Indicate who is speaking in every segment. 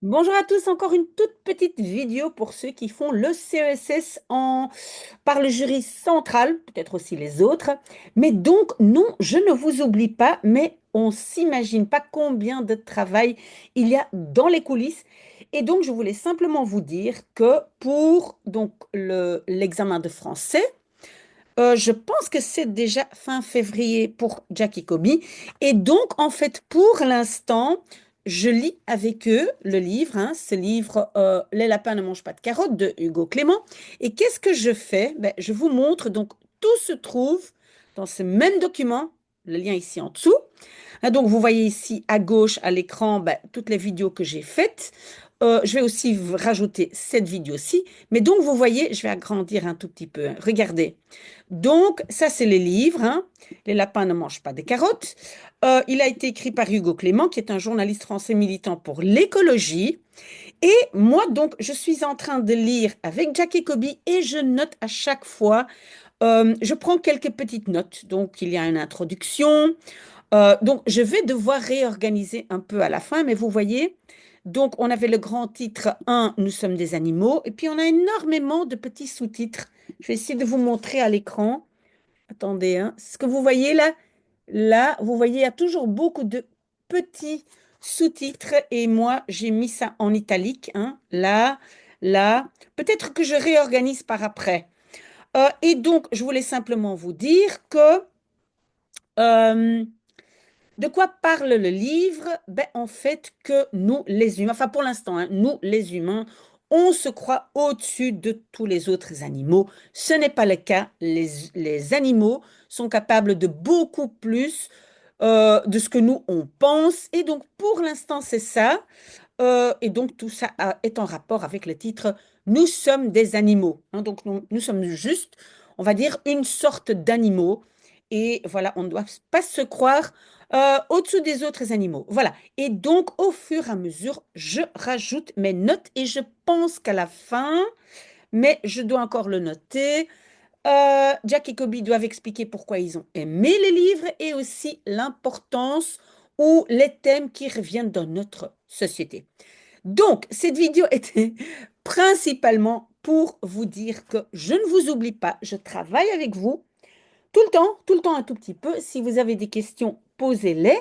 Speaker 1: Bonjour à tous, encore une toute petite vidéo pour ceux qui font le CESS par le jury central, peut-être aussi les autres. Mais donc, non, je ne vous oublie pas, mais on s'imagine pas combien de travail il y a dans les coulisses. Et donc, je voulais simplement vous dire que pour donc l'examen de français, je pense que c'est déjà fin février pour Jackie Kobe. Et donc, en fait, pour l'instant, je lis avec eux le livre, hein, ce livre Les lapins ne mangent pas de carottes de Hugo Clément. Et qu'est-ce que je fais? Ben, je vous montre. Donc, tout se trouve dans ce même document, le lien ici en dessous. Ah, donc, vous voyez ici à gauche à l'écran ben, toutes les vidéos que j'ai faites. Je vais aussi rajouter cette vidéo-ci. Mais donc, vous voyez, je vais agrandir un tout petit peu, hein. Regardez. Donc, ça, c'est les livres, hein. Les lapins ne mangent pas des carottes. Il a été écrit par Hugo Clément, qui est un journaliste français militant pour l'écologie. Et moi, donc, je suis en train de lire avec Jackie Kobe et je note à chaque fois. Je prends quelques petites notes. Donc, il y a une introduction. Donc, je vais devoir réorganiser un peu à la fin, mais vous voyez, donc on avait le grand titre 1, Nous sommes des animaux, et puis on a énormément de petits sous-titres. Je vais essayer de vous montrer à l'écran. Attendez, hein. Ce que vous voyez là, là, vous voyez, il y a toujours beaucoup de petits sous-titres, et moi, j'ai mis ça en italique, hein, là, là. Peut-être que je réorganise par après. Et donc, je voulais simplement vous dire que euh, de quoi parle le livre? Ben, en fait, que nous, les humains, enfin pour l'instant, hein, nous, les humains, on se croit au-dessus de tous les autres animaux. Ce n'est pas le cas. Les animaux sont capables de beaucoup plus de ce que nous, on pense. Et donc, pour l'instant, c'est ça. Et donc, tout ça est en rapport avec le titre Nous sommes des animaux, hein. Donc, nous sommes juste, on va dire, une sorte d'animaux. Et voilà, on ne doit pas se croire au-dessous des autres animaux. Voilà. Et donc, au fur et à mesure, je rajoute mes notes et je pense qu'à la fin, mais je dois encore le noter, Jack et Kobe doivent expliquer pourquoi ils ont aimé les livres et aussi l'importance ou les thèmes qui reviennent dans notre société. Donc, cette vidéo était principalement pour vous dire que je ne vous oublie pas, je travaille avec vous tout le temps un tout petit peu. Si vous avez des questions, posez-les.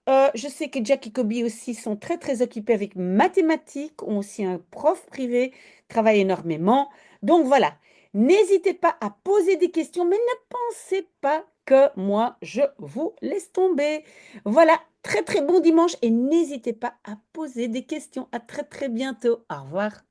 Speaker 1: Je sais que Jack et Kobe aussi sont très très occupés avec mathématiques, ont aussi un prof privé, travaillent énormément. Donc voilà, n'hésitez pas à poser des questions, mais ne pensez pas que moi je vous laisse tomber. Voilà, très très bon dimanche et n'hésitez pas à poser des questions. À très très bientôt. Au revoir.